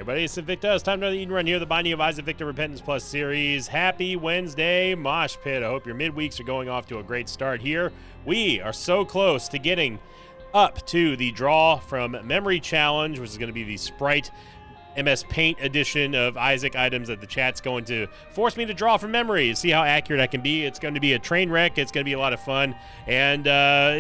Everybody, it's Invicta. It's time to Eden Run here, the Binding of Isaac Victor Repentance Plus series. Happy Wednesday, Mosh Pit. I hope your midweeks are going off to a great start here. We are so close to getting up to the draw from Memory Challenge, which is going to be the Sprite MS Paint edition of Isaac items that the chat's going to force me to draw from memory. See how accurate I can be. It's going to be a train wreck. It's going to be a lot of fun. And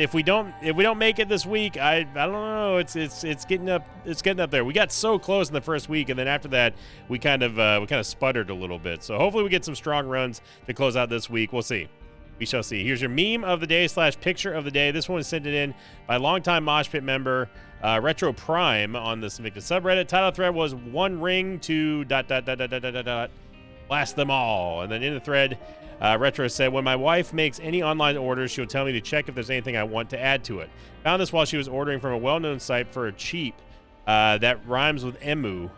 if we don't make it this week, I don't know. It's getting up. It's getting up there. We got so close in the first week, and then after that, we kind of sputtered a little bit. So hopefully we get some strong runs to close out this week. We'll see. We shall see. Here's your meme of the day / picture of the day. This one was sent in by longtime Mosh Pit member Retro Prime on the Invicta subreddit. Title thread was "One ring to ... blast them all." And then in the thread, Retro said, "When my wife makes any online orders, she'll tell me to check if there's anything I want to add to it. Found this while she was ordering from a well-known site for a cheap that rhymes with emu.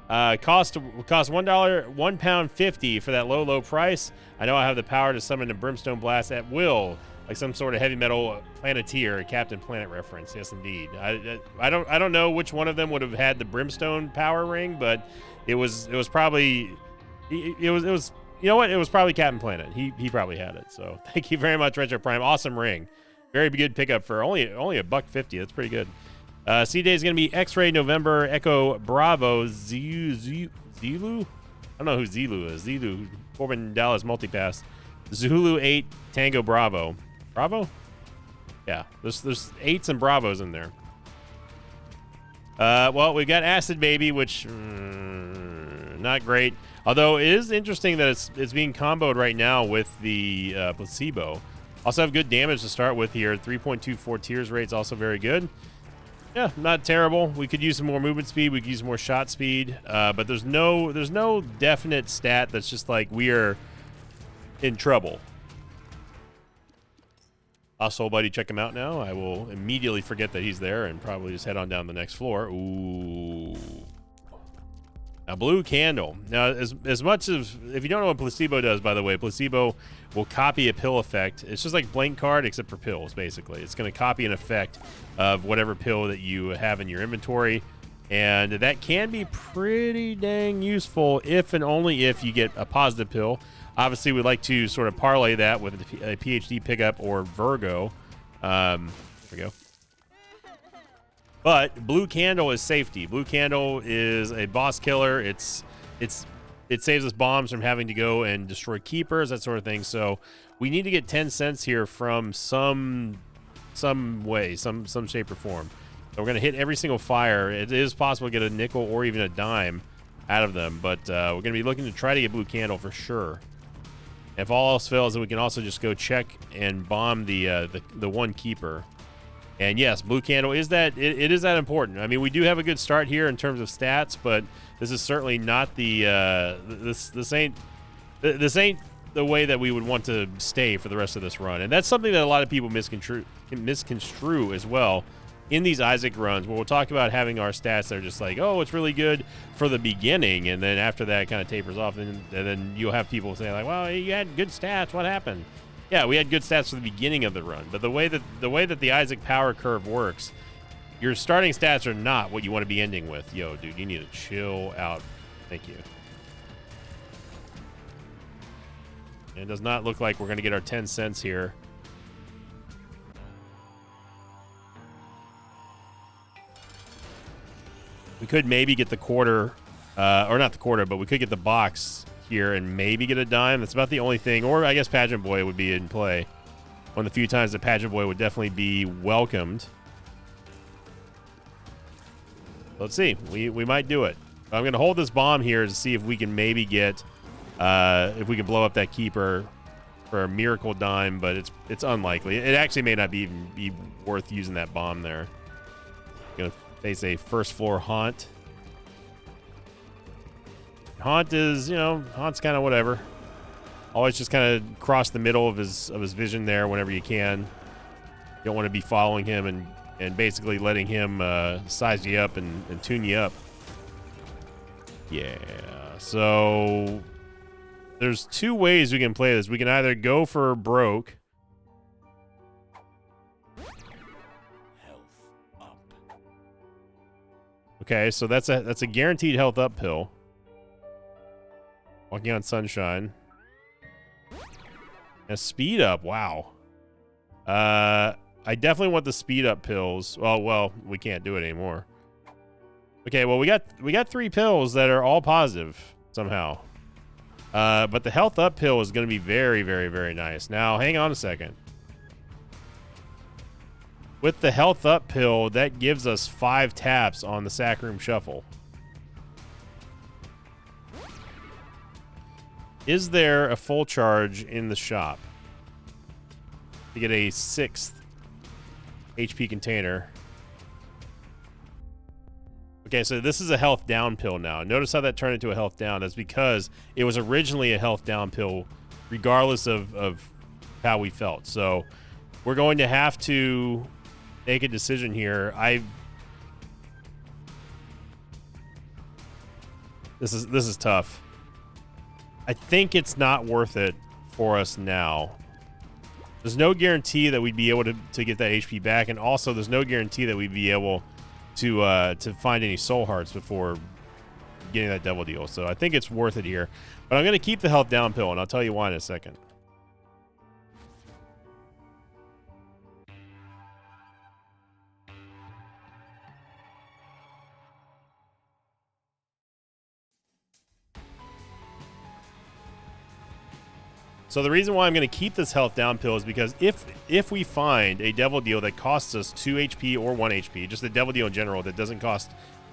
Cost £1.50 for that low price. I know I have the power to summon a brimstone blast at will, like some sort of heavy metal planeteer, a Captain Planet reference. Yes, indeed. I don't know which one of them would have had the brimstone power ring, but it was probably it was you know what? It was probably Captain Planet. He probably had it. So thank you very much, Retro Prime. Awesome ring. Very good pickup for only $1.50. That's pretty good. C-Day is going to be X-Ray November Echo Bravo Zulu. I don't know who Zulu is. Zulu, Corbin Dallas Multipass. Zulu 8 Tango Bravo. Bravo? Yeah, there's 8s and Bravos in there. Well, we've got Acid Baby, which not great. Although it is interesting that it's being comboed right now with the placebo. Also have good damage to start with here. 3.24 tears rate's also very good. Yeah, not terrible. We could use some more movement speed. We could use more shot speed. But there's no definite stat that's just like we are in trouble. Soul Buddy, check him out now. I will immediately forget that he's there and probably just head on down the next floor. Ooh. Now, Blue Candle. Now, as much as, if you don't know what Placebo does, by the way, Placebo will copy a pill effect. It's just like Blank Card, except for pills, basically. It's going to copy an effect of whatever pill that you have in your inventory. And that can be pretty dang useful if and only if you get a positive pill. Obviously, we'd like to sort of parlay that with a PhD pickup or Virgo. There we go. But Blue Candle is safety. Blue Candle is a boss killer. It saves us bombs from having to go and destroy keepers, that sort of thing. So we need to get 10 cents here from some way, some shape or form. So we're going to hit every single fire. It is possible to get a nickel or even a dime out of them, but we're going to be looking to try to get Blue Candle for sure. If all else fails, then we can also just go check and bomb the one keeper. And yes, Blue Candle is that it is that important. I mean, we do have a good start here in terms of stats, but this is certainly not the this ain't the way that we would want to stay for the rest of this run. And that's something that a lot of people misconstrue as well in these Isaac runs, where we'll talk about having our stats that are just like, oh, it's really good for the beginning, and then after that it kind of tapers off, and then you'll have people say like, well, you had good stats, what happened? Yeah, we had good stats for the beginning of the run, but the way that the Isaac power curve works, your starting stats are not what you want to be ending with. Yo, dude, you need to chill out. Thank you. And it does not look like we're going to get our 10 cents here. We could maybe get the quarter, or not the quarter, but we could get the box here and maybe get a dime. That's about the only thing. Or I guess Pageant Boy would be in play. One of the few times that Pageant Boy would definitely be welcomed. Let's see. We might do it. I'm going to hold this bomb here to see if we can maybe get, if we can blow up that keeper for a miracle dime, but it's unlikely. It actually may not even be worth using that bomb there. Going to face a first floor haunt. Haunt is, Haunt's kind of whatever. Always just kind of cross the middle of his vision there whenever you can. You don't want to be following him and basically letting him size you up and tune you up. Yeah, so there's two ways we can play this. We can either go for broke. Okay, so that's a guaranteed health up pill. Walking on Sunshine. A speed up. Wow. I definitely want the speed up pills. Well, we can't do it anymore. Okay, well we got 3 pills that are all positive somehow. But the health up pill is going to be very, very, very nice. Now, hang on a second. With the health up pill, that gives us 5 taps on the Sack Room Shuffle. Is there a full charge in the shop to get a 6th HP container? Okay, so this is a health down pill now. Notice how that turned into a health down. That's because it was originally a health down pill, regardless of how we felt. So we're going to have to make a decision here. This is tough. I think it's not worth it for us now. There's no guarantee that we'd be able to get that HP back, and also there's no guarantee that we'd be able to find any soul hearts before getting that double deal. So I think it's worth it here. But I'm going to keep the health down pill, and I'll tell you why in a second. So the reason why I'm going to keep this health down pill is because if we find a devil deal that costs us 2 HP or 1 HP, just a devil deal in general that doesn't cost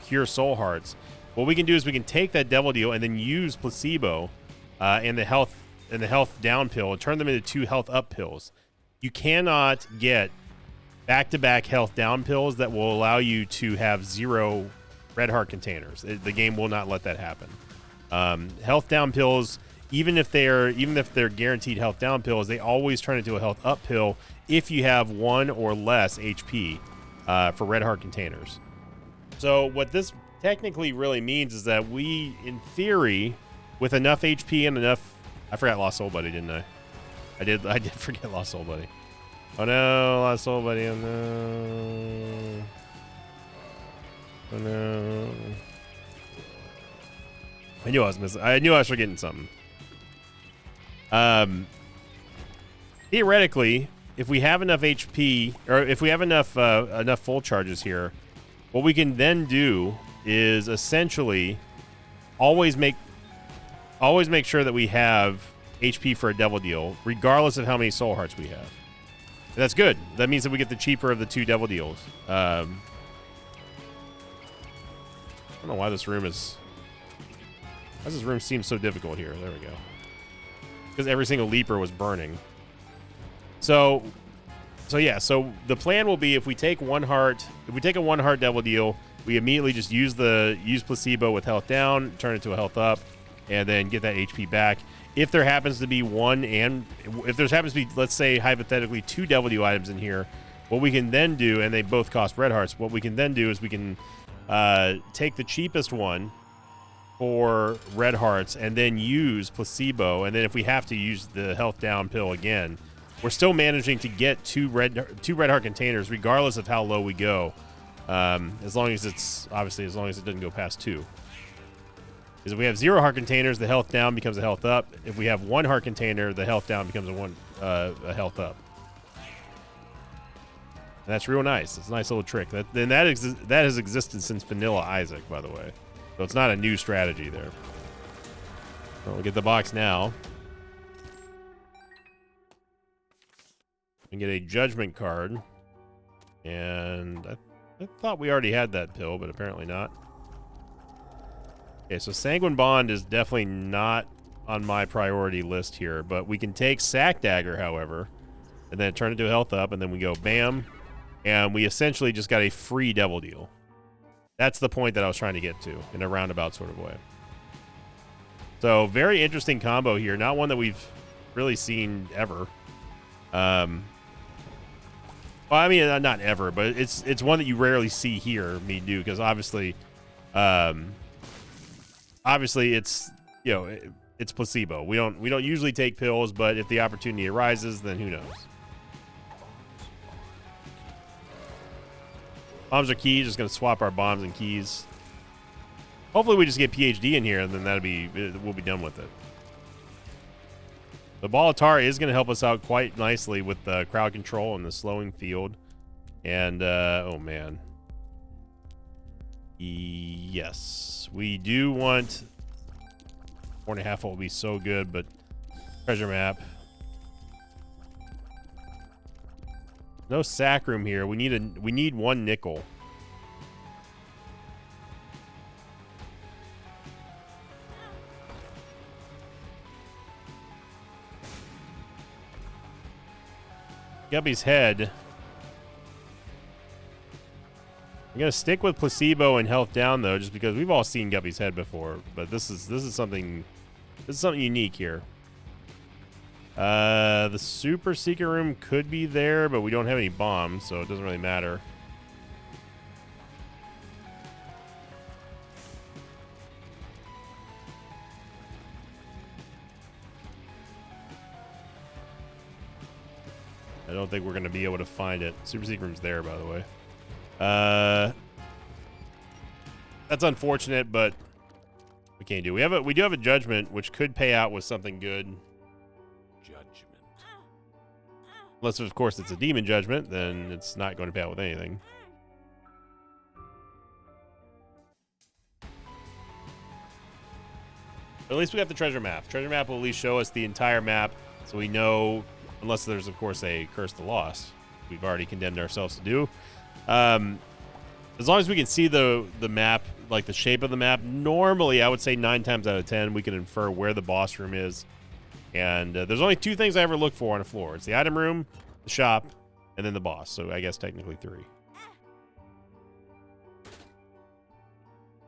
pure soul hearts, what we can do is we can take that devil deal and then use placebo and the health down pill and turn them into 2 health up pills. You cannot get back-to-back health down pills that will allow you to have 0 red heart containers. The game will not let that happen. Health down pills, even if they're guaranteed health down pills, they always turn into a health up pill if you have 1 or less HP for red heart containers. So what this technically really means is that we, in theory, with enough HP and enough, I forgot Lost Soul Buddy, didn't I? I did forget Lost Soul Buddy. Oh no, Lost Soul Buddy, oh no. Oh no. I knew I was missing. I knew I was forgetting something. Theoretically, if we have enough HP, or if we have enough full charges here, what we can then do is essentially always make sure that we have HP for a devil deal, regardless of how many soul hearts we have. And that's good. That means that we get the cheaper of the 2 devil deals. I don't know why this room is. Why does this room seem so difficult here? There we go. Because every single leaper was burning. So yeah. So the plan will be if we take a 1 heart devil deal, we immediately just use placebo with health down, turn it to a health up, and then get that HP back. If there happens to be let's say hypothetically 2 devil deal items in here, what we can then do, and they both cost red hearts, what we can then do is we can take the cheapest one for red hearts and then use placebo, and then if we have to use the health down pill again, we're still managing to get 2 red heart containers regardless of how low we go, as long as it doesn't go past 2. Because if we have 0 heart containers, the health down becomes a health up. If we have 1 heart container, the health down becomes a health up. And that's real nice. It's a nice little trick. That has existed since Vanilla Isaac, by the way. So it's not a new strategy there. So we'll get the box now. And get a judgment card. And I thought we already had that pill, but apparently not. Okay, so Sanguine Bond is definitely not on my priority list here, but we can take Sack Dagger, however, and then turn it to a health up, and then we go bam, and we essentially just got a free devil deal. That's the point that I was trying to get to in a roundabout sort of way. So very interesting combo here. Not one that we've really seen ever. Well, I mean, not ever, but it's one that you rarely see here me do, because obviously it's, you know, it's placebo. We don't usually take pills, but if the opportunity arises, then who knows? Bombs are keys. Just going to swap our bombs and keys. Hopefully we just get PhD in here, and then we'll be done with it. The Ball of Tar is going to help us out quite nicely with the crowd control and the slowing field. And, oh man. Yes. We do want 4.5 will be so good, but treasure map. No sack room here. We need 1 nickel. Guppy's head. I'm gonna stick with placebo and health down though, just because we've all seen Guppy's head before. But this is something unique here. The super secret room could be there, but we don't have any bombs, so it doesn't really matter. I don't think we're going to be able to find it. Super secret room's there, by the way. That's unfortunate, but we can't do. We do have a judgment, which could pay out with something good. Judgment. Unless, of course, it's a demon judgment, then it's not going to pay out with anything. But at least we got the treasure map. Treasure map will at least show us the entire map, so we know. Unless there's, of course, a Curse to Lost. We've already condemned ourselves to do. As long as we can see the map, like the shape of the map, normally I would say 9 times out of 10 we can infer where the boss room is. And there's only 2 things I ever look for on a floor. It's the item room, the shop, and then the boss. So I guess technically 3.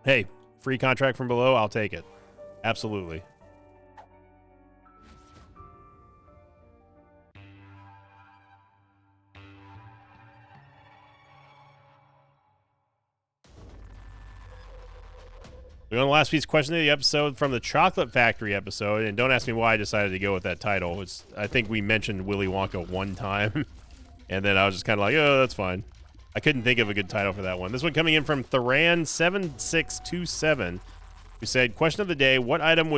Hey, free contract from below, I'll take it. Absolutely. We're on the last piece of question of the episode from the Chocolate Factory episode, and don't ask me why I decided to go with that title. I think we mentioned Willy Wonka one time, and then I was just kind of like, oh, that's fine. I couldn't think of a good title for that one. This one coming in from Thoran7627, who said, question of the day, what item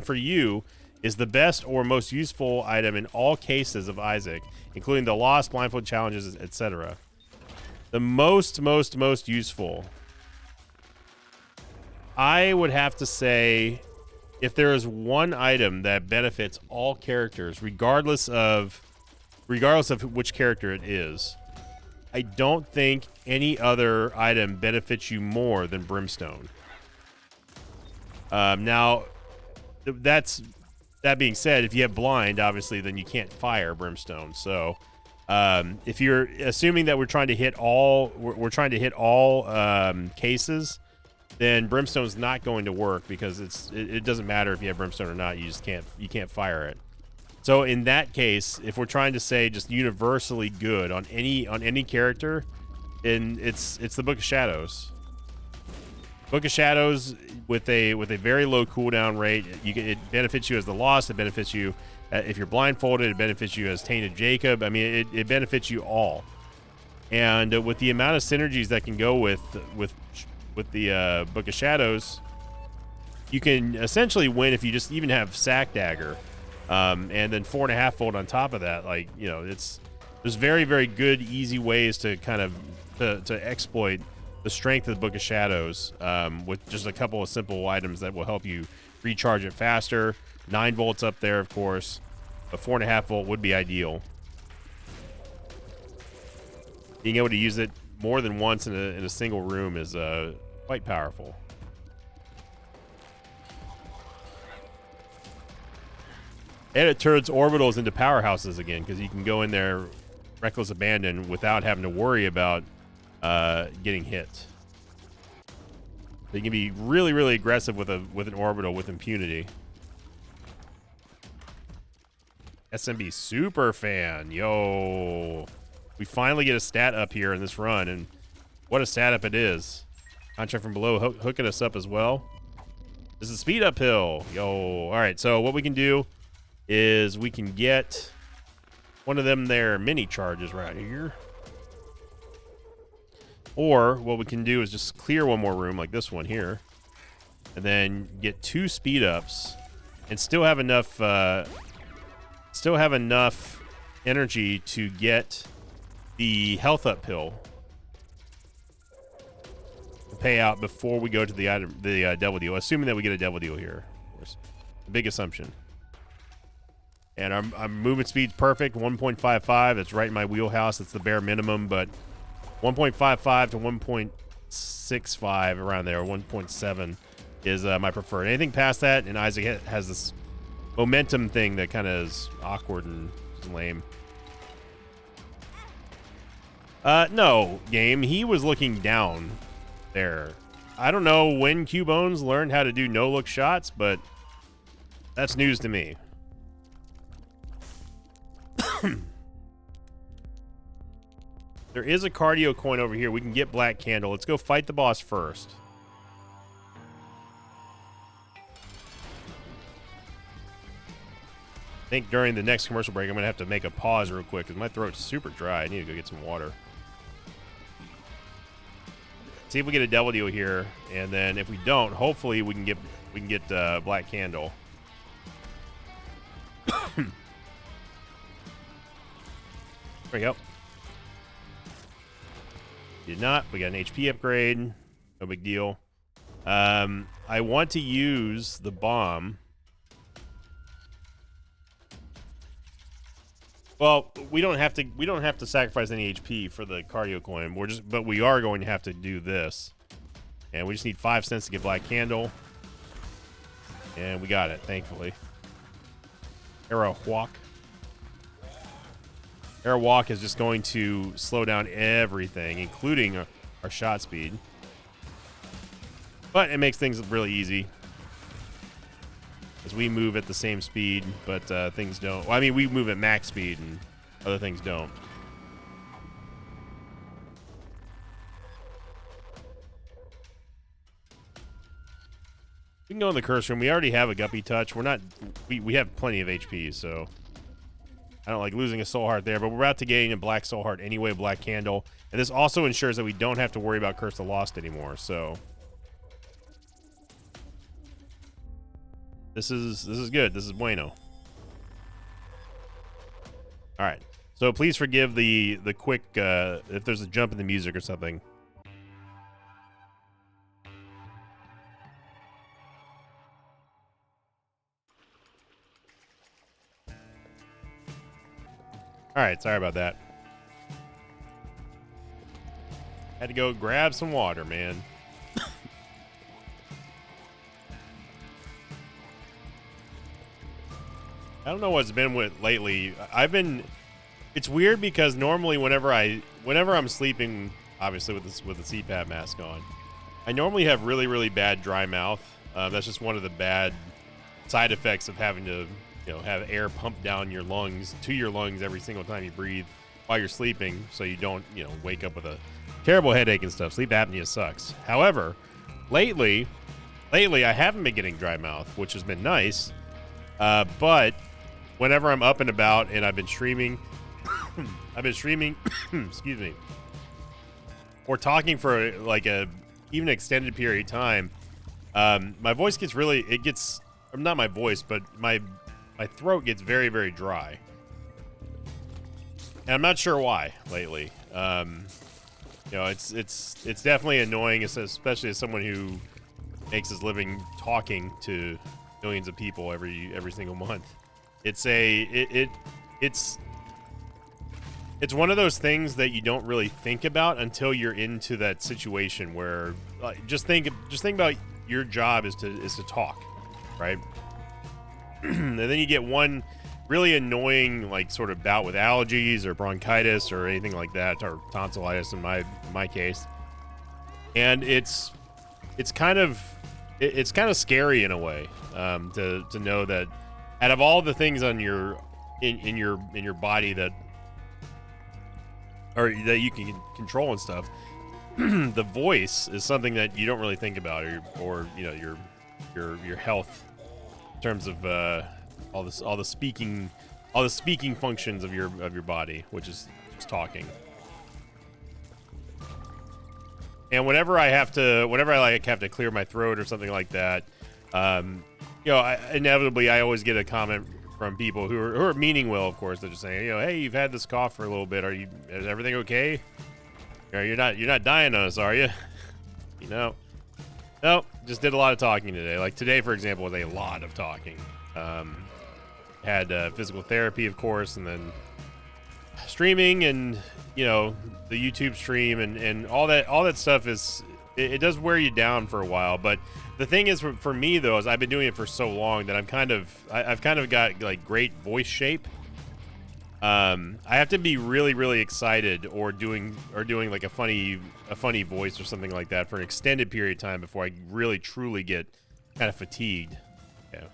for you is the best or most useful item in all cases of Isaac, including the lost, blindfold challenges, etc.? The most useful. I would have to say, if there is one item that benefits all characters, regardless of which character it is, I don't think any other item benefits you more than Brimstone. Now, that being said, if you have blind, obviously, then you can't fire Brimstone. So, if you're assuming that we're trying to hit all, cases, then Brimstone's not going to work because it doesn't matter if you have Brimstone or not. You can't fire it. So in that case, if we're trying to say just universally good on any character, then it's the Book of Shadows. Book of Shadows with a very low cooldown rate. It benefits you as the Lost. It benefits you if you're blindfolded. It benefits you as Tainted Jacob. I mean, it benefits you all. And with the amount of synergies that can go with the Book of Shadows, you can essentially win if you just even have Sack Dagger, and then 4.5 fold on top of that. Like, you know, there's very, very good, easy ways to kind of to exploit the strength of the Book of Shadows with just a couple of simple items that will help you recharge it faster. 9 volts up there, of course, but 4.5 volt would be ideal. Being able to use it more than once in a single room is quite powerful. And it turns orbitals into powerhouses again, because you can go in there reckless abandon without having to worry about getting hit. So you can be really, really aggressive with an orbital with impunity. SMB super fan, yo! We finally get a stat up here in this run, and what a stat up it is. Contract from below hooking us up as well. This is speed uphill. Yo. All right. So what we can do is we can get one of them there mini charges right here. Or what we can do is just clear one more room like this one here. and then get 2 speed ups, and still have enough energy to get the health up pill to pay out before we go to the devil deal, assuming that we get a devil deal here. Of course, a big assumption. And our movement speed's perfect, 1.55. That's right in my wheelhouse. That's the bare minimum, but 1.55 to 1.65 around there, 1.7 is my preferred. Anything past that, and Isaac has this momentum thing that kind of is awkward and lame. No, game. He was looking down there. I don't know when Cubones learned how to do no-look shots, but that's news to me. There is a cardio coin over here. We can get Black Candle. Let's go fight the boss first. I think during the next commercial break, I'm going to have to make a pause real quick because my throat's super dry. I need to go get some water. See if we get a devil deal here, and then if we don't, hopefully we can get Black Candle. There we go. Did not. We got an HP upgrade. No big deal. I want to use the bomb. Well, we don't have to sacrifice any HP for the cardio coin. But we are going to have to do this. And we just need 5 cents to get Black Candle. And we got it, thankfully. Arrow Walk. Arrow Walk is just going to slow down everything, including our shot speed. But it makes things really easy. As we move at the same speed, but things don't. Well, I mean, we move at max speed, and other things don't. We can go in the curse room. We already have a Guppy Touch. We're not. We have plenty of HP, so I don't like losing a soul heart there. But we're about to gain a black soul heart anyway, Black Candle, and this also ensures that we don't have to worry about Curse the Lost anymore. So. This is good. This is bueno. All right. So please forgive the quick if there's a jump in the music or something. All right. Sorry about that. Had to go grab some water, man. I don't know what's been with lately. It's weird because normally whenever I'm sleeping, obviously with the CPAP mask on, I normally have really, really bad dry mouth. That's just one of the bad side effects of having to, have air pumped down your lungs to your lungs every single time you breathe while you're sleeping, so you don't, wake up with a terrible headache and stuff. Sleep apnea sucks. However, lately I haven't been getting dry mouth, which has been nice. But whenever I'm up and about and I've been streaming, excuse me, or talking for like even extended period of time, my voice gets not my voice, but my throat gets very, very dry. And I'm not sure why lately. It's definitely annoying, especially as someone who makes his living talking to millions of people every single month. It's one of those things that you don't really think about until you're into that situation where just think about your job is to talk, right? And then you get one really annoying sort of bout with allergies or bronchitis or anything like that, or tonsillitis in my case, and it's kind of scary in a way, to know that out of all the things on in your body that you can control and stuff, the voice is something that you don't really think about, or your health in terms of all the speaking functions of your body, which is just talking. And whenever I have to clear my throat or something like that, you know, inevitably I always get a comment from people who are meaning well, of course. They're just saying, you know, hey, you've had this cough for a little bit. Is everything okay? You're not dying on us, are you? You know, no, just did a lot of talking today. Like today, for example, was a lot of talking. Had physical therapy, of course, and then streaming, and you know, the YouTube stream and all that stuff it does wear you down for a while. But the thing is, for me though, is I've been doing it for so long that I've kind of got like great voice shape. I have to be really, really excited or doing like a funny voice or something like that for an extended period of time before I really truly get kind of fatigued. Yeah.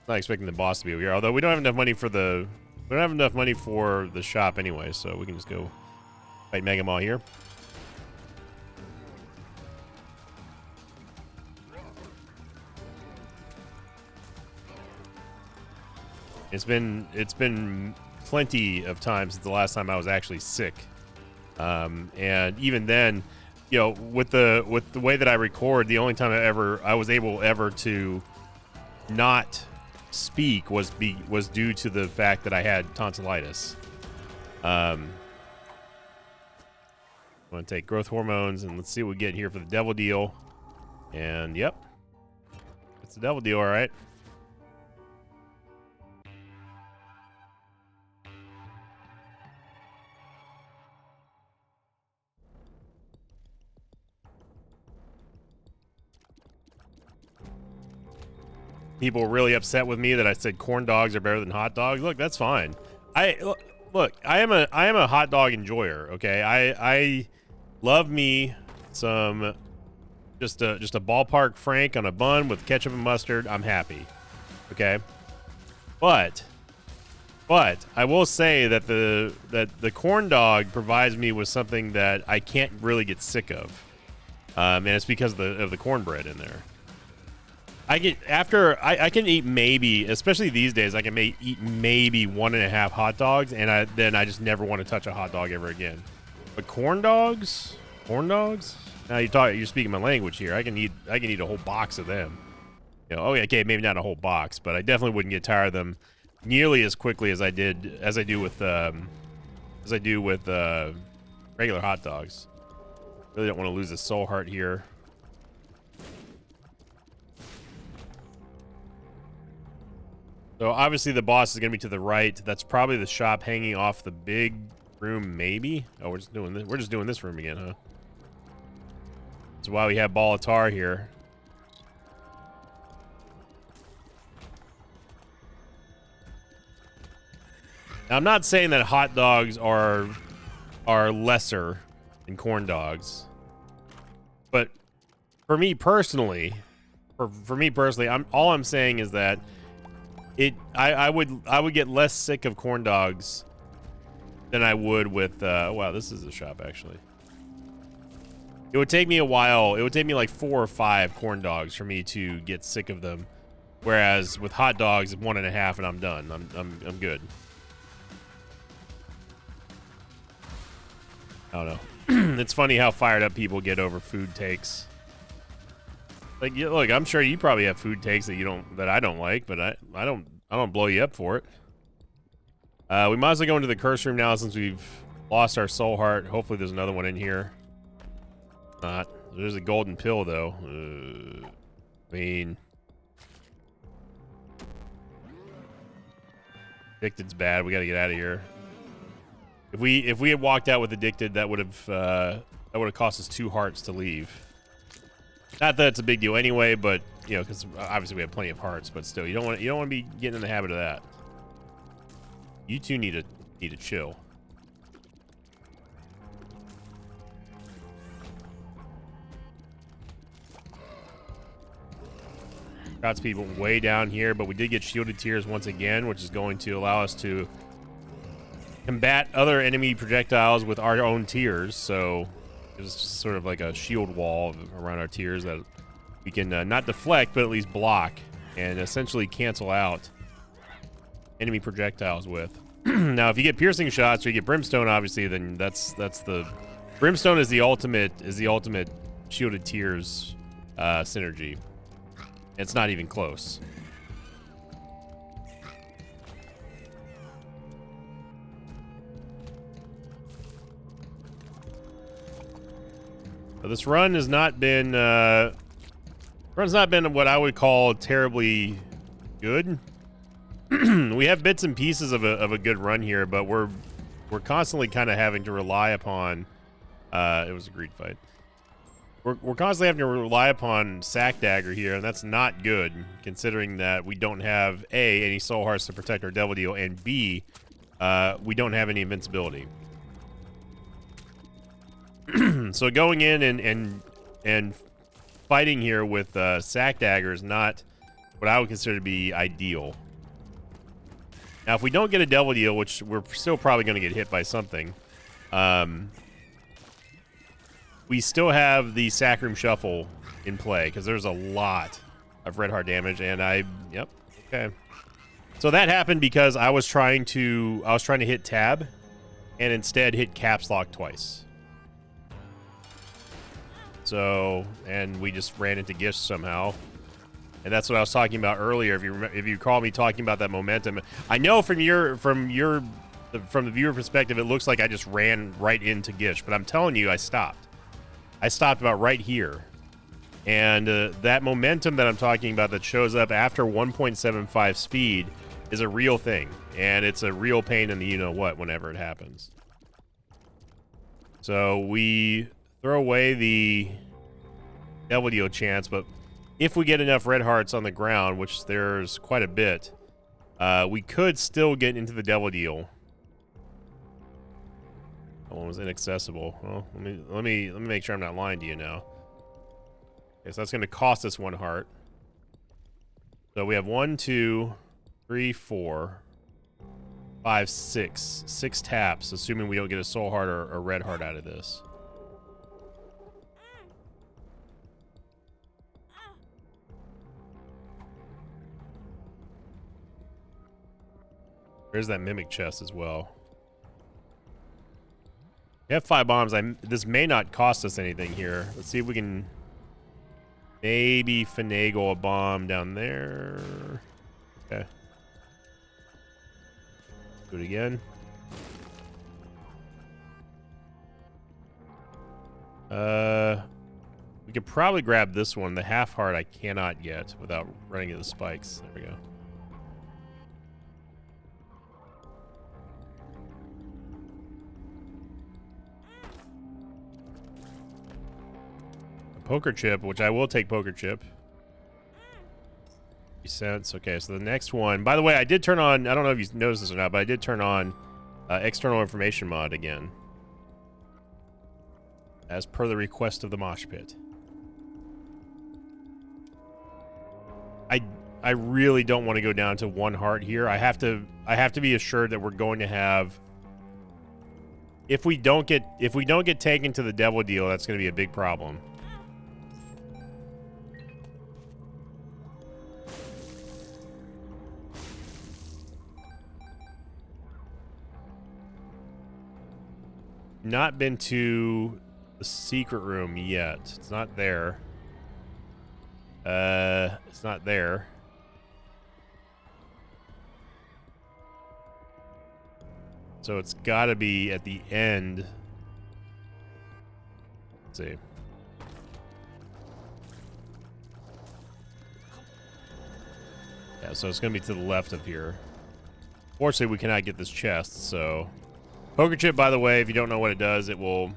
Not expecting the boss to be over here, although we don't have enough money for the shop anyway, so we can just go fight Mega Maw here. It's been plenty of times since the last time I was actually sick, and even then, you know, with the way that I record, the only time I was able to not speak was due to the fact that I had tonsillitis. I'm gonna take growth hormones and let's see what we get here for the devil deal. And yep, it's the devil deal, all right. People were really upset with me that I said corn dogs are better than hot dogs. Look, that's fine. Look, I am a hot dog enjoyer. Okay, I love me some just a ballpark Frank on a bun with ketchup and mustard. I'm happy. Okay, but I will say that the corn dog provides me with something that I can't really get sick of, and it's because of the cornbread in there. I can eat maybe, especially these days, I can eat maybe 1.5 hot dogs, and then I just never want to touch a hot dog ever again. But corn dogs. Now you're speaking my language here. I can eat a whole box of them. You know, okay, maybe not a whole box, but I definitely wouldn't get tired of them nearly as quickly as I do with regular hot dogs. Really don't want to lose the soul heart here. So obviously the boss is going to be to the right. That's probably the shop hanging off the big room, maybe. Oh, we're just doing this. We're just doing this room again, huh? That's why we have Ball of Tar here. Now, I'm not saying that hot dogs are lesser than corn dogs, but for me personally, all I'm saying is that I would get less sick of corn dogs than I would with wow, this is a shop actually. It would take me a while. It would take me like 4 or 5 corn dogs for me to get sick of them, whereas with hot dogs, 1.5 and I'm done. I'm good. I don't know. It's funny how fired up people get over food takes. Like, look, I'm sure you probably have food takes that I don't like, but I don't blow you up for it. We might as well go into the curse room now since we've lost our soul heart. Hopefully there's another one in here. Not. There's a golden pill though. I mean, Addicted's bad. We got to get out of here. If we had walked out with Addicted, that would have cost us 2 hearts to leave. Not that it's a big deal anyway, but you know, because obviously we have plenty of hearts, but still, you don't want to be getting in the habit of that. You two need to chill. Got people way down here, but we did get shielded tears once again, which is going to allow us to combat other enemy projectiles with our own tears. So it's sort of like a shield wall around our tears that we can not deflect, but at least block and essentially cancel out enemy projectiles with. Now, if you get piercing shots or you get brimstone, obviously, then that's the Brimstone is the ultimate Shielded Tears synergy. It's not even close. But this run has not been what I would call terribly good. We have bits and pieces of a good run here, but we're constantly kind of having to rely upon. It was a greed fight. We're constantly having to rely upon Sack Dagger here, and that's not good, considering that we don't have A, any Soul Hearts to protect our Devil Deal, and B, we don't have any invincibility. So going in and fighting here with Sack Dagger is not what I would consider to be ideal. Now, if we don't get a Devil Deal, which we're still probably going to get hit by something, we still have the Sackroom Shuffle in play, because there's a lot of red heart damage, and yep, okay. So that happened because I was trying to hit tab, and instead hit caps lock twice. So, and we just ran into Gish somehow. And that's what I was talking about earlier. If you recall me talking about that momentum, I know from the viewer perspective, it looks like I just ran right into Gish, but I'm telling you, I stopped. I stopped about right here, and that momentum that I'm talking about that shows up after 1.75 speed is a real thing, and it's a real pain in the you-know-what whenever it happens. So we throw away the Devil Deal chance, but if we get enough red hearts on the ground, which there's quite a bit, we could still get into the Devil Deal. That one was inaccessible. Well, let me make sure I'm not lying to you now. Okay, so that's going to cost us 1 heart. So we have 1, 2, 3, 4, 5, 6. 6 taps, assuming we don't get a soul heart or a red heart out of this. There's that Mimic chest as well. We have 5 bombs. This may not cost us anything here. Let's see if we can maybe finagle a bomb down there. Okay. Do it again. We could probably grab this one. The half heart I cannot get without running into the spikes. There we go. Poker chip, which I will take poker chip. Cents. Okay, so the next one. By the way, I did turn on, I don't know if you noticed this or not, but I did turn on external information mod again. As per the request of the mosh pit. I really don't want to go down to 1 heart here. I have to be assured that we're going to have, if we don't get taken to the Devil Deal, that's going to be a big problem. Not been to the secret room yet. It's not there. It's not there. So it's got to be at the end. Let's see. Yeah, so it's going to be to the left of here. Fortunately, we cannot get this chest, so... Poker chip, by the way, if you don't know what it does, it will...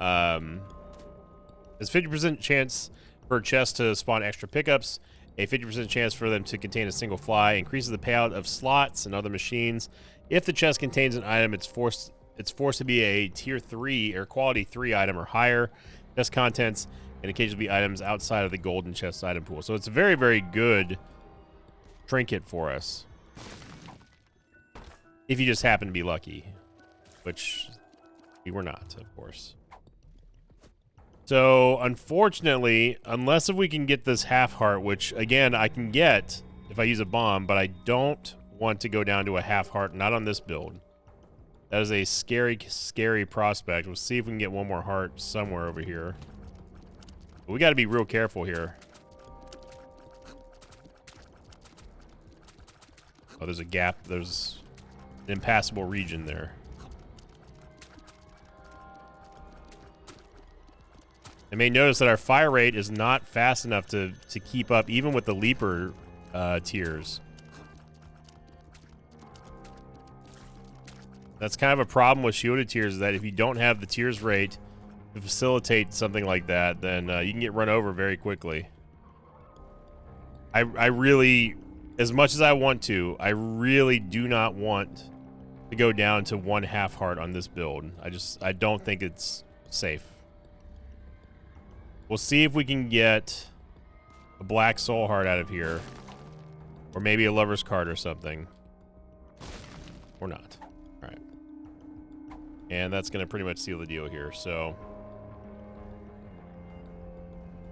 There's 50% chance for a chest to spawn extra pickups, a 50% chance for them to contain a single fly, increases the payout of slots and other machines. If the chest contains an item, it's forced to be a tier 3 or quality 3 item or higher. Chest contents and occasionally be items outside of the golden chest item pool. So it's a very, very good trinket for us. If you just happen to be lucky. Which we were not, of course. So, unfortunately, unless if we can get this half heart, which, again, I can get if I use a bomb, but I don't want to go down to a half heart, not on this build. That is a scary, scary prospect. We'll see if we can get one more heart somewhere over here. But we got to be real careful here. Oh, there's a gap. There's an impassable region there. I may notice that our fire rate is not fast enough to keep up, even with the leaper tiers. That's kind of a problem with shielded tiers, is that if you don't have the tiers rate to facilitate something like that, then you can get run over very quickly. I really, as much as I want to, I really do not want to go down to 1/2 heart on this build. I don't think it's safe. We'll see if we can get a black soul heart out of here, or maybe a lover's card or something, or not. All right, and that's going to pretty much seal the deal here. So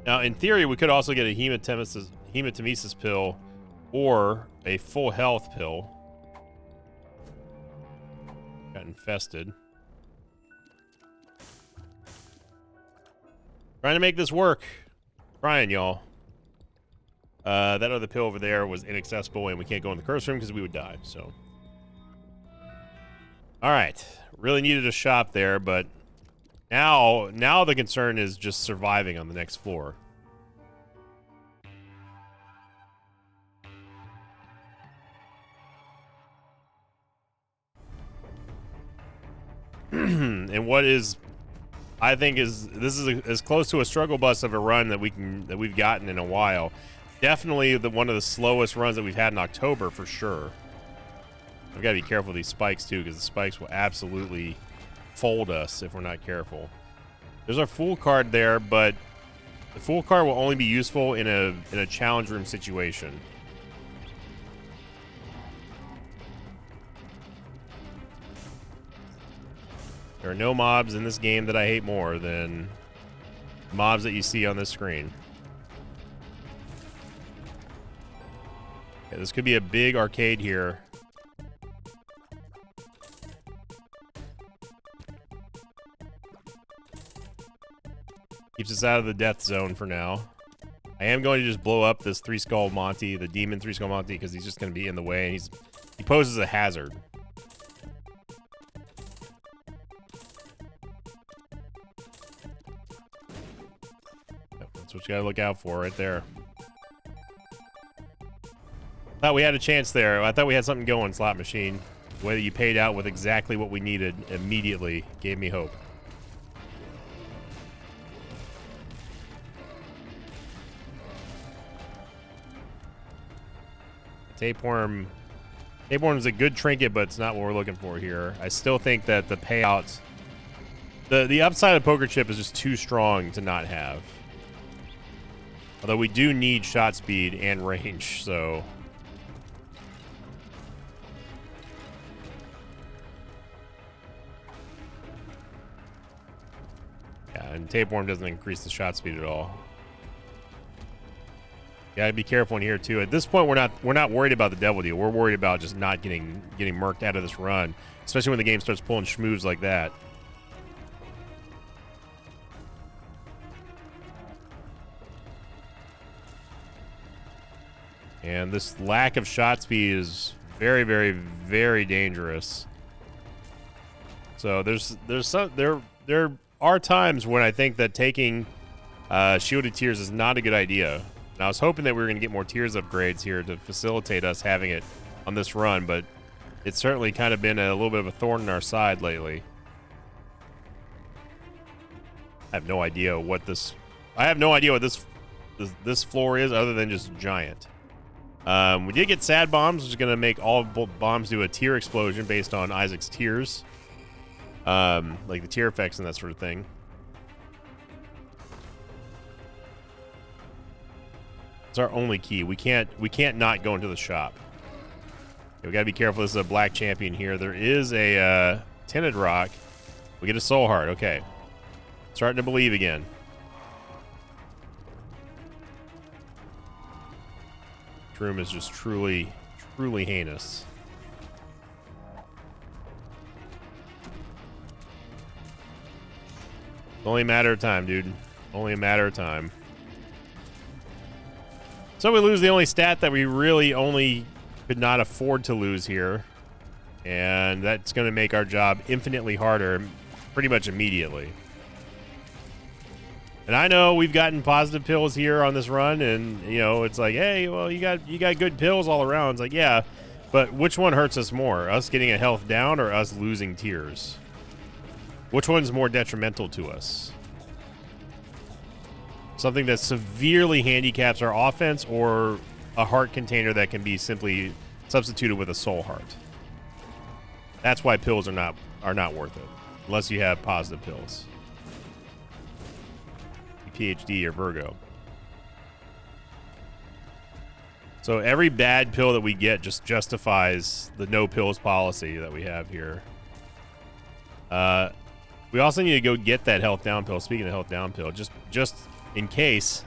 now, in theory, we could also get a hematemesis pill or a full health pill. Got infested. Trying to make this work. Trying, y'all. That other pill over there was inaccessible, and we can't go in the curse room because we would die, so. All right. Really needed a shop there, but now the concern is just surviving on the next floor. And what is, I think, this is as close to a struggle bus of a run that we've gotten in a while. Definitely one of the slowest runs that we've had in October for sure. I've got to be careful with these spikes too, because the spikes will absolutely fold us if we're not careful. There's our fool card there, but the fool card will only be useful in a challenge room situation. There are no mobs in this game that I hate more than mobs that you see on this screen. Okay, this could be a big arcade here. Keeps us out of the death zone for now. I am going to just blow up this 3-skull Monty, the demon 3-skull Monty, because he's just going to be in the way, and he poses a hazard. That's what you gotta look out for right there. Thought we had a chance there. I thought we had something going, slot machine. The way that you paid out with exactly what we needed immediately gave me hope. Tapeworm is a good trinket, but it's not what we're looking for here. I still think that the payouts, the upside of poker chip is just too strong to not have. Although we do need shot speed and range, so. Yeah, and tapeworm doesn't increase the shot speed at all. Gotta be careful in here too. At this point, we're not worried about the devil deal. We're worried about just not getting murked out of this run, especially when the game starts pulling schmooze like that. And this lack of shot speed is very, very, very dangerous. So there are times when I think that taking shielded tiers is not a good idea. And I was hoping that we were going to get more tiers upgrades here to facilitate us having it on this run, but it's certainly kind of been a little bit of a thorn in our side lately. I have no idea what this floor is other than just giant. We did get sad bombs, which is going to make all bombs do a tier explosion based on Isaac's tiers. Like the tier effects and that sort of thing. It's our only key. We can't not go into the shop. Okay, we got to be careful. This is a black champion here. There is a tinted rock. We get a soul heart. Okay. Starting to believe again. Room is just truly heinous. Only a matter of time, dude. Only a matter of time. So we lose the only stat that we really only could not afford to lose here. And that's going to make our job infinitely harder pretty much immediately. And I know we've gotten positive pills here on this run, and you know, it's like, hey, well, you got good pills all around. It's like, yeah, but which one hurts us more? Us getting a health down or us losing tiers? Which one's more detrimental to us? Something that severely handicaps our offense, or a heart container that can be simply substituted with a soul heart? That's why pills are not worth it, unless you have positive pills. PhD or Virgo. So every bad pill that we get just justifies the no pills policy that we have here. We also need to go get that health down pill. Speaking of health down pill, just in case,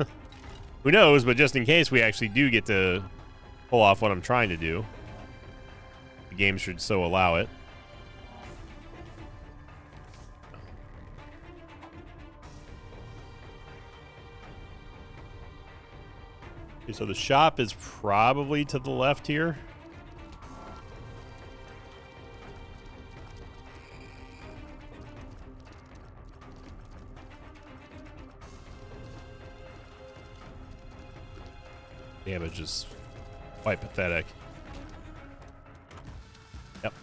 who knows, but just in case we actually do get to pull off what I'm trying to do. The game should so allow it. Okay, so the shop is probably to the left here. Damage is quite pathetic. Yep.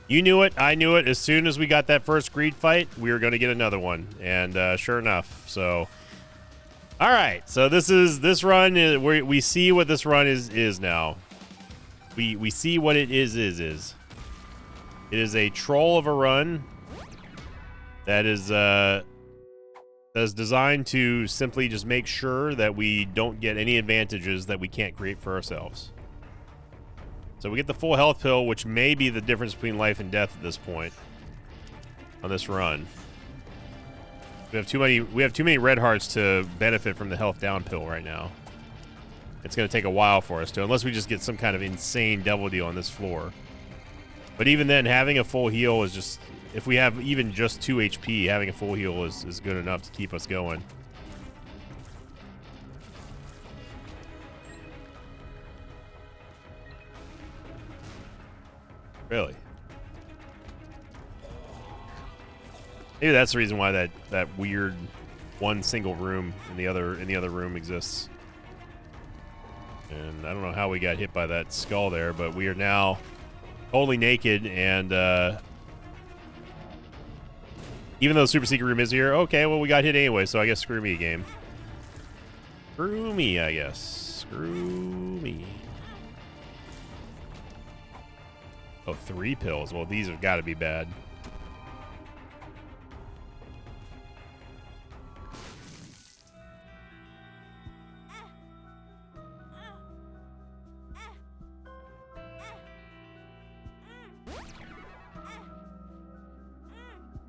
You knew it. I knew it. As soon as we got that first greed fight, we were going to get another one. And sure enough, so... All right, so this run is we see what this run is now. We see what it is. It is a troll of a run that is designed to simply just make sure that we don't get any advantages that we can't create for ourselves. So we get the full health pill, which may be the difference between life and death at this point on this run. We have too many red hearts to benefit from the health down pill right now. It's going to take a while for us to, unless we just get some kind of insane double deal on this floor. But even then, having a full heal is just, if we have even just 2 HP, having a full heal is good enough to keep us going. Really? Maybe that's the reason why that weird one single room in the other room exists. And I don't know how we got hit by that skull there, but we are now totally naked, and even though the super secret room is here, okay, well, we got hit anyway, so I guess screw me, game. Screw me, I guess. Screw me. Oh, 3 pills. Well, these have got to be bad.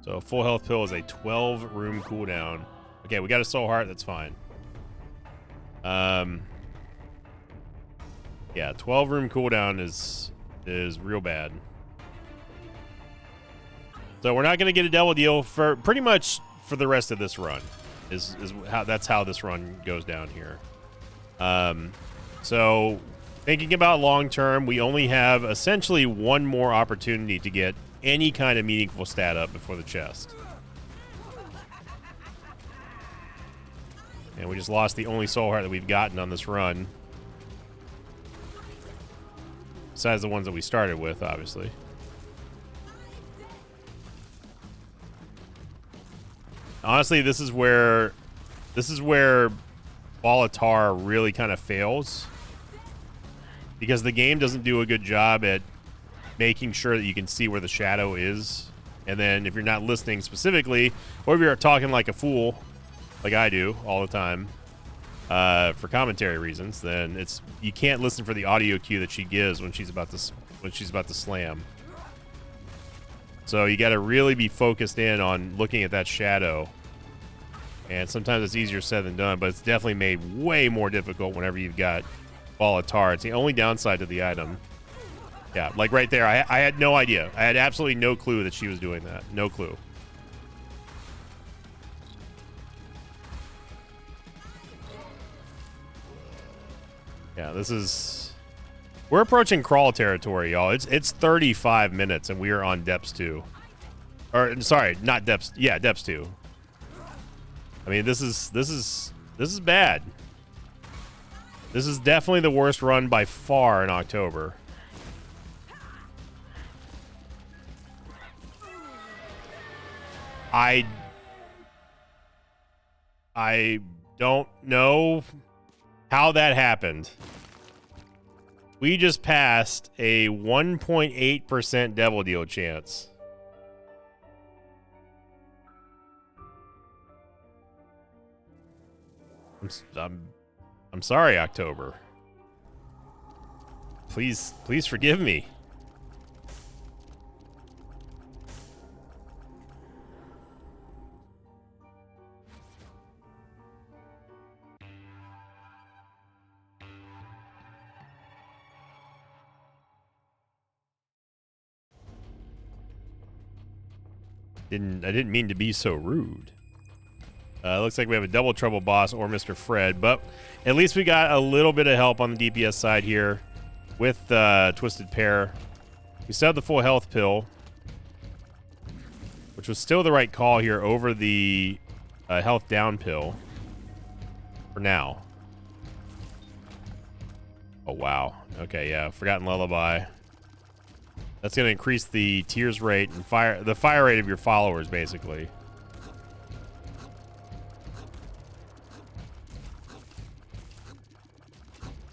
So full health pill is a 12 room cooldown. Okay, we got a soul heart. That's fine. Yeah, 12 room cooldown is real bad. So we're not going to get a double deal for pretty much for the rest of this run. That's how this run goes down here. So thinking about long term, we only have essentially one more opportunity to get any kind of meaningful stat up before the chest. And we just lost the only soul heart that we've gotten on this run. Besides the ones that we started with, obviously. Honestly, this is where Balatar really kind of fails. Because the game doesn't do a good job at making sure that you can see where the shadow is. And then if you're not listening specifically, or if you're talking like a fool, like I do all the time, for commentary reasons, then you can't listen for the audio cue that she gives when she's about to slam. So you got to really be focused in on looking at that shadow. And sometimes it's easier said than done, but it's definitely made way more difficult whenever you've got Balatar. It's the only downside to the item. Yeah, like right there, I had no idea. I had absolutely no clue that she was doing that. No clue. Yeah, this is... We're approaching crawl territory, y'all. It's 35 minutes, and we are on Depths 2. Or, sorry, not Depths... Yeah, Depths 2. I mean, this is bad. This is definitely the worst run by far in October. I don't know how that happened. We just passed a 1.8% Devil Deal chance. I'm sorry, October. Please forgive me. I didn't mean to be so rude. Looks like we have a Double Trouble boss or Mr. Fred, but at least we got a little bit of help on the DPS side here with Twisted Pair. We still have the full health pill, which was still the right call here over the health down pill for now. Oh, wow. Okay, yeah. Forgotten Lullaby. That's going to increase the tears rate and the fire rate of your followers, basically.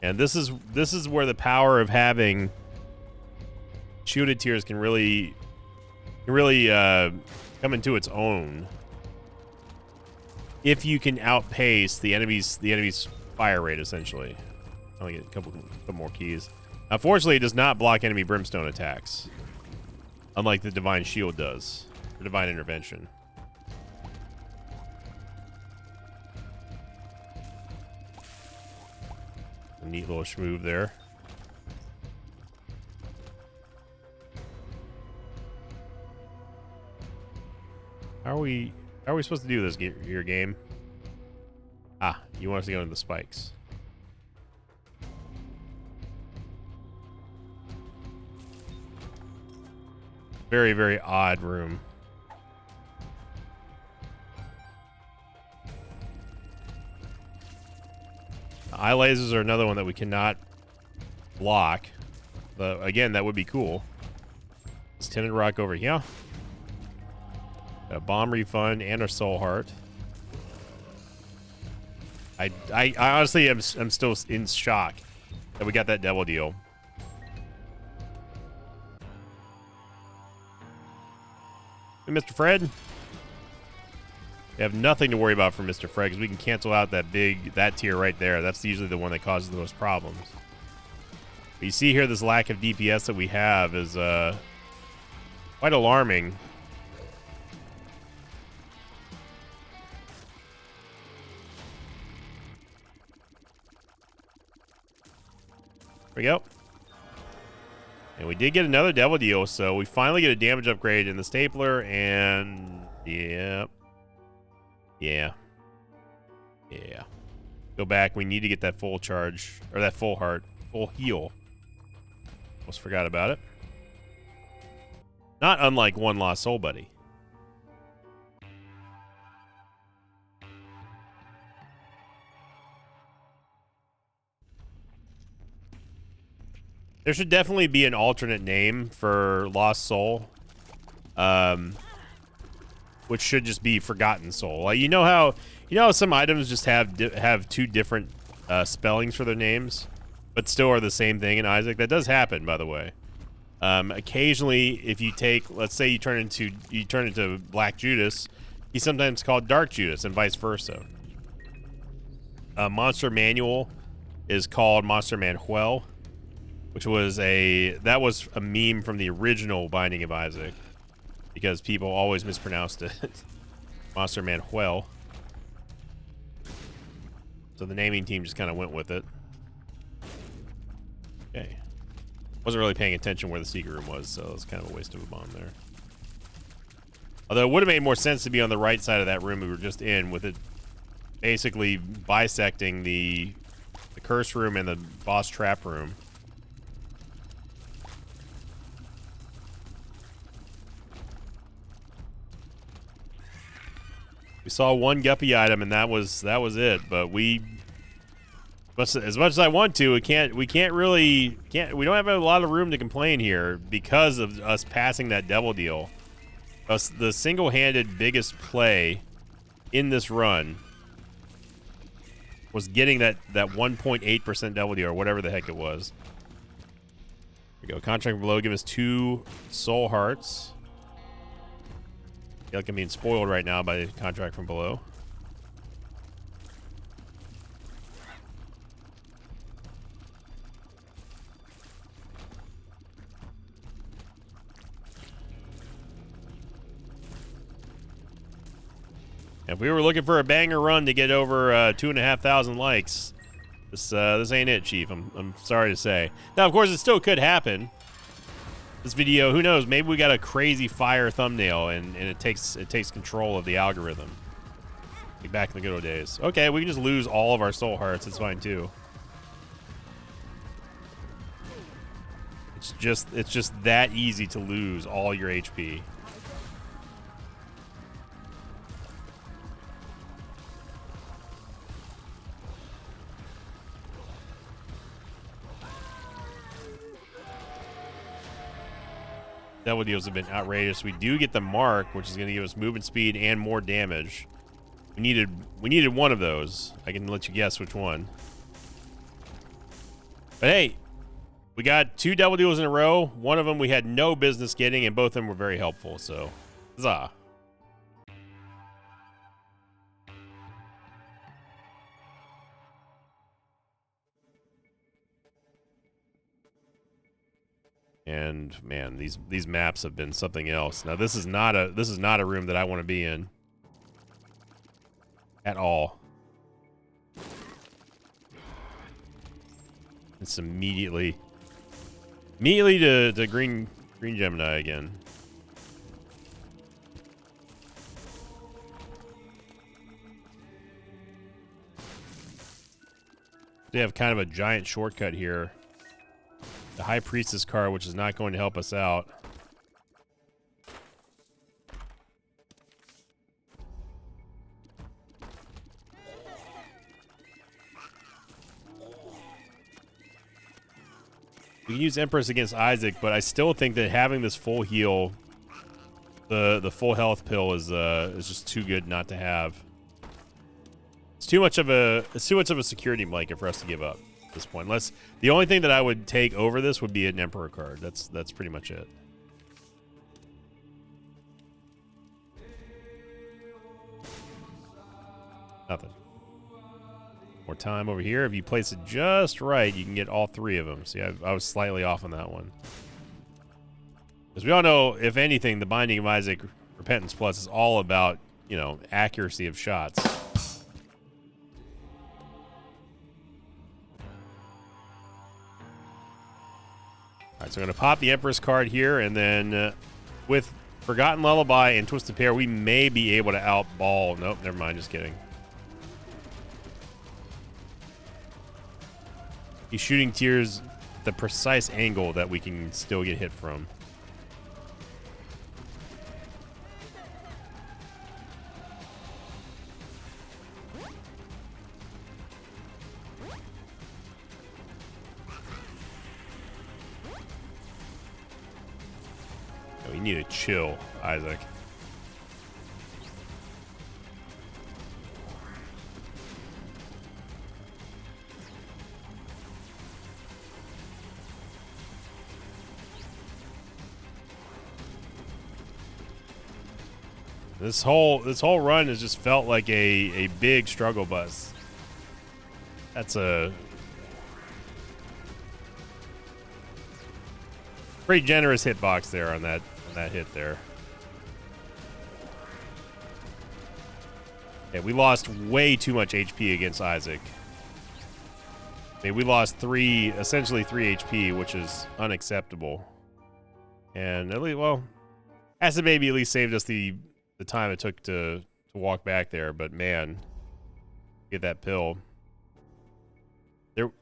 And this is where the power of having shielded tears can really come into its own. If you can outpace the enemy's fire rate, essentially. I'll get a couple more keys. Unfortunately, it does not block enemy brimstone attacks, unlike the Divine Shield does, or Divine Intervention. A neat little schmoove there. How are we supposed to do this here, game? Ah, you want us to go into the spikes. Very, very odd room. Eye lasers are another one that we cannot block. Again, that would be cool. It's Tinted Rock over here. A bomb refund and a soul heart. I honestly am still in shock that we got that Devil Deal. Hey, Mr. Fred. We have nothing to worry about for Mr. Fred because we can cancel out that tier right there. That's usually the one that causes the most problems. But you see here, this lack of DPS that we have is quite alarming. There we go. And we did get another Devil Deal, so we finally get a damage upgrade in the stapler, and yeah. Go back. We need to get that full charge, or that full heart, full heal. Almost forgot about it. Not unlike One Lost Soul Buddy. There should definitely be an alternate name for Lost Soul, which should just be Forgotten Soul. Like, you know how some items just have two different spellings for their names, but still are the same thing in Isaac. That does happen, by the way. Occasionally, if you take, let's say you turn into Black Judas, he's sometimes called Dark Judas, and vice versa. Monster Manual is called Monster Manuel, which was a meme from the original Binding of Isaac, because people always mispronounced it. Monster Manuel. So the naming team just kind of went with it. Okay. Wasn't really paying attention where the secret room was, so it was kind of a waste of a bomb there. Although it would have made more sense to be on the right side of that room we were just in, with it basically bisecting the The curse room and the boss trap room. We saw one guppy item, and that was it. But we, as much as I want to, we don't have a lot of room to complain here because of us passing that devil deal. The single-handed biggest play in this run was getting that 1.8% devil deal or whatever the heck it was. Here we go. Contract from below, give us 2 soul hearts. I feel like I'm being spoiled right now by the contract from below. If we were looking for a banger run to get over 2,500 likes, this ain't it, Chief. I'm sorry to say. Now, of course, it still could happen. This video, who knows? Maybe we got a crazy fire thumbnail, and it takes control of the algorithm. Like back in the good old days. Okay, we can just lose all of our soul hearts. It's fine too. It's just that easy to lose all your HP. Devil deals have been outrageous. We do get the mark, which is going to give us movement speed and more damage. We needed one of those. I can let you guess which one. But hey, we got 2 devil deals in a row. One of them we had no business getting, and both of them were very helpful. So, huzzah. And man, these maps have been something else. Now this is not a room that I want to be in at all. It's immediately to green Gemini again. They have kind of a giant shortcut here. The High Priestess card, which is not going to help us out. We can use Empress against Isaac, but I still think that having this full heal, the full health pill is just too good not to have. It's too much of a security blanket for us to give up at this point. Unless the only thing that I would take over this would be an Emperor card. That's pretty much it. Nothing. More time over here. If you place it just right, you can get all 3 of them. See, I was slightly off on that one. Because we all know, if anything, the Binding of Isaac Repentance Plus is all about, you know, accuracy of shots. Alright, so I'm going to pop the Empress card here, and then with Forgotten Lullaby and Twisted Pair, we may be able to outball. Nope, never mind, just kidding. He's shooting tears the precise angle that we can still get hit from. We need to chill, Isaac. This whole run has just felt like a big struggle bus. That's a pretty generous hitbox there on that hit there. Yeah, we lost way too much HP against Isaac. I mean, we lost essentially 3 HP, which is unacceptable. And at least, well, Acid Baby at least saved us the time it took to walk back there, but man, get that pill.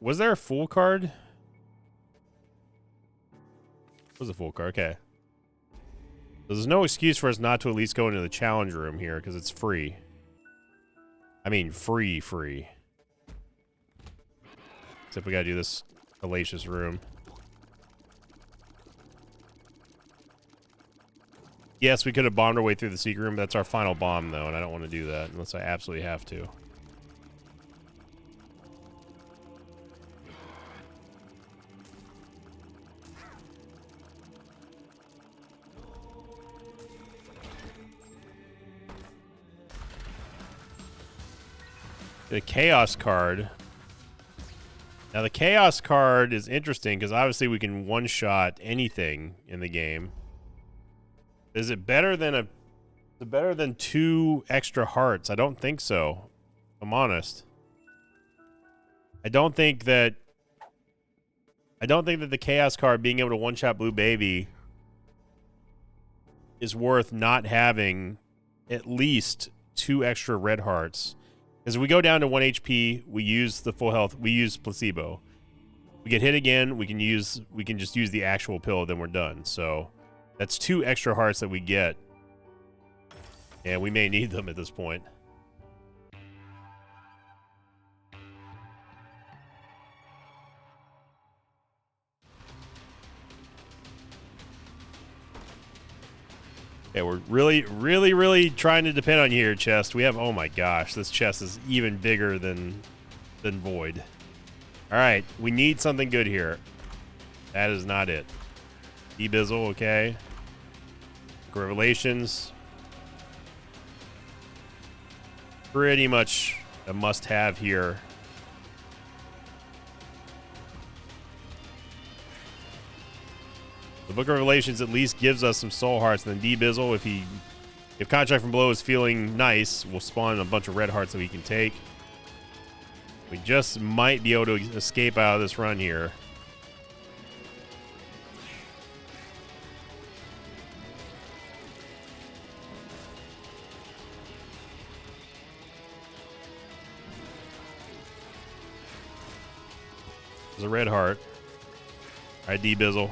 Was there a full card? It was a full card. Okay. There's no excuse for us not to at least go into the challenge room here because it's free. I mean, free. Except we gotta do this hellacious room. Yes, we could have bombed our way through the secret room. That's our final bomb, though, and I don't want to do that unless I absolutely have to. The Chaos card. Now, the Chaos card is interesting because obviously we can one-shot anything in the game. Is it better than two extra hearts? I don't think so. I'm honest. I don't think that the Chaos card being able to one-shot Blue Baby is worth not having at least 2 extra red hearts. Because if we go down to 1 HP, we use the full health, we use placebo. We get hit again, we can just use the actual pill, then we're done. So that's 2 extra hearts that we get. And we may need them at this point. Okay, we're really trying to depend on you here, chest. We have, oh my gosh, this chest is even bigger than Void. All right, we need something good here. That is not it. D-Bizzle, okay. Revelations. Pretty much a must-have here. The Book of Revelations at least gives us some soul hearts, and then D-Bizzle, if Contract from Below is feeling nice, will spawn a bunch of red hearts that we can take. We just might be able to escape out of this run here. There's a red heart. All right, D-Bizzle.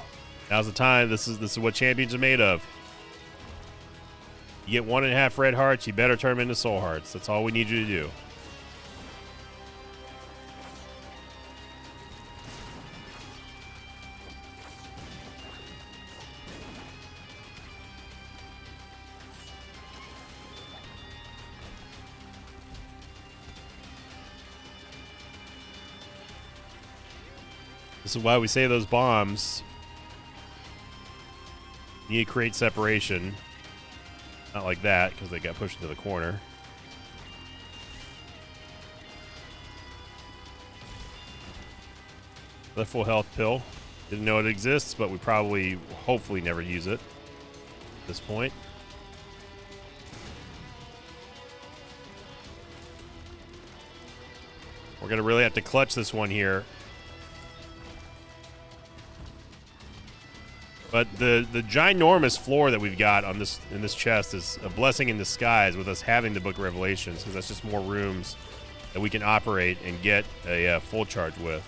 Now's the time. This is what champions are made of. You get 1.5 red hearts, you better turn them into soul hearts. That's all we need you to do. This is why we say those bombs. You need to create separation. Not like that, because they got pushed into the corner. The full health pill. Didn't know it exists, but we probably, hopefully, never use it at this point. We're going to really have to clutch this one here. But the ginormous floor that we've got on in this chest is a blessing in disguise with us having the Book of Revelations, because that's just more rooms that we can operate and get a full charge with.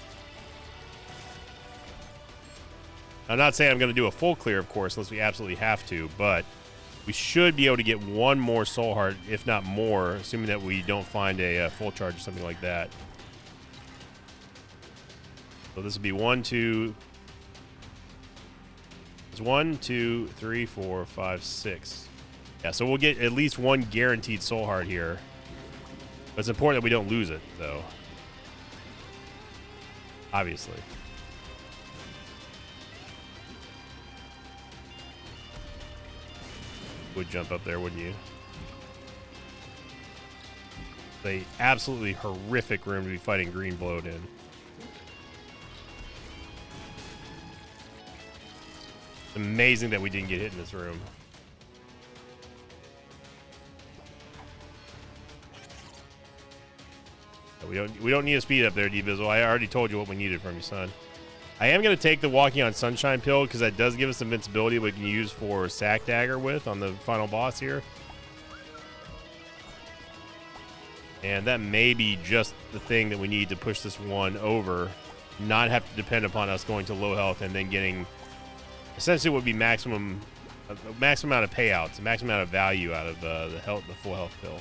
I'm not saying I'm going to do a full clear, of course, unless we absolutely have to, but we should be able to get one more soul heart, if not more, assuming that we don't find a full charge or something like that. So this would be 1, 2... It's 1, 2, 3, 4, 5, 6. Yeah, so we'll get at least one guaranteed soul heart here. But it's important that we don't lose it, though. Obviously. Would jump up there, wouldn't you? It's an absolutely horrific room to be fighting Green Bloat in. Amazing that we didn't get hit in this room. We don't need a speed up there, D-Bizzle. I already told you what we needed from you, son. I am going to take the Walking on Sunshine pill because that does give us invincibility we can use for Sack Dagger with on the final boss here. And that may be just the thing that we need to push this one over, not have to depend upon us going to low health and then getting essentially what would be maximum amount of payouts, maximum amount of value out of the full health pill.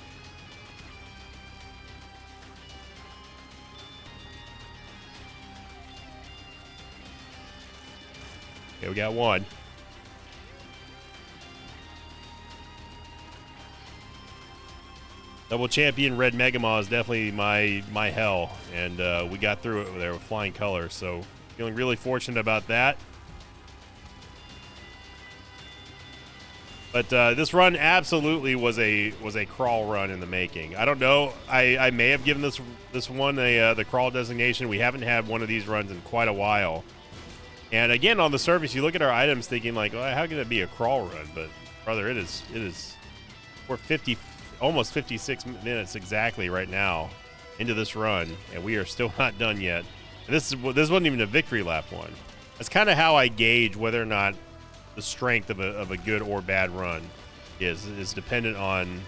Okay, we got one. Double champion Red Megamaw is definitely my hell, and we got through it there with flying colors, so feeling really fortunate about that. But this run absolutely was a crawl run in the making. I don't know. I may have given this one the crawl designation. We haven't had one of these runs in quite a while. And again, on the surface, you look at our items thinking like, well, how can it be a crawl run? But brother, it is. We're almost 56 minutes exactly right now into this run, and we are still not done yet. And this wasn't even a victory lap one. That's kind of how I gauge whether or not the strength of a good or bad run is dependent on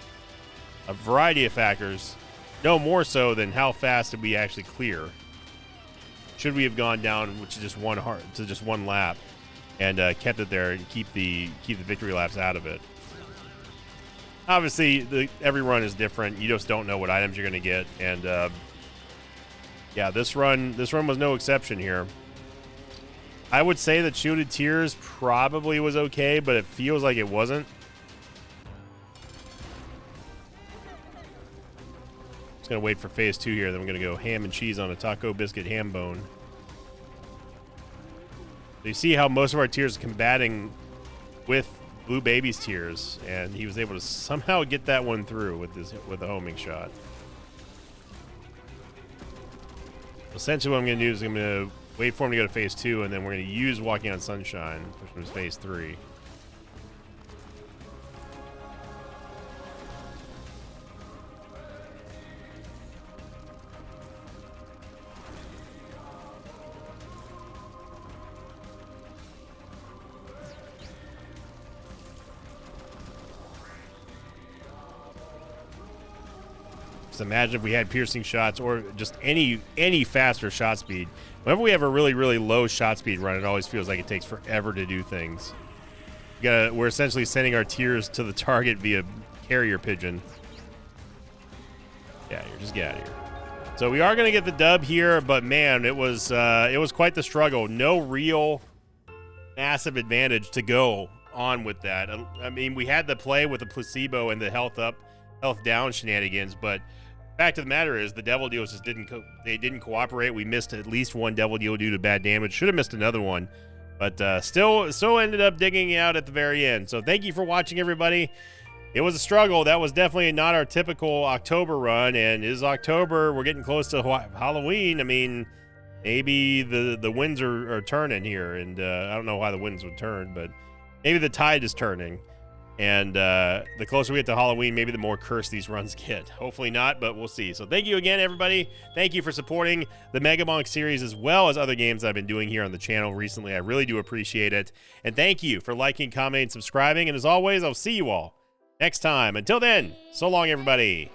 a variety of factors. No more so than how fast did we actually clear. Should we have gone down to just one lap and kept it there and keep the victory laps out of it? Obviously, every run is different. You just don't know what items you're going to get, and yeah, this run was no exception here. I would say that Shielded Tears probably was okay, but it feels like it wasn't. Just gonna wait for phase 2 here. Then we're gonna go ham and cheese on a taco biscuit ham bone. So you see how most of our tiers are combating with Blue Baby's tiers, and he was able to somehow get that one through with the homing shot. Essentially, what I'm gonna do is I'm gonna wait for him to go to phase 2, and then we're gonna use Walking on Sunshine, which was phase 3. Just imagine if we had piercing shots or just any faster shot speed. Whenever we have a really, really low shot speed run, it always feels like it takes forever to do things. We're essentially sending our tiers to the target via carrier pigeon. Yeah, just get out of here. So we are going to get the dub here, but man, it was quite the struggle. No real massive advantage to go on with that. I mean, we had the play with the placebo and the health up, health down shenanigans, but fact of the matter is the devil deals just didn't cooperate. We missed at least one devil deal due to bad damage. Should have missed another one, but still ended up digging out at the very end. So thank you for watching, everybody. It was a struggle. That was definitely not our typical October run, and it is October. We're getting close to Halloween. I mean, maybe the winds are turning here, and I don't know why the winds would turn, but maybe the tide is turning. And the closer we get to Halloween, maybe the more cursed these runs get. Hopefully not, but we'll see. So thank you again, everybody. Thank you for supporting the Megamonk series as well as other games I've been doing here on the channel recently. I really do appreciate it. And thank you for liking, commenting, subscribing. And as always, I'll see you all next time. Until then, so long, everybody.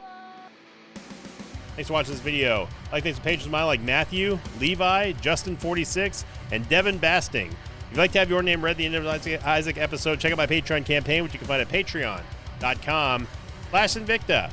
Thanks for watching this video. Like, thanks to pages of mine like Matthew, Levi, Justin46, and Devin Basting. If you'd like to have your name read at the end of the Isaac episode, check out my Patreon campaign, which you can find at patreon.com/Invicta.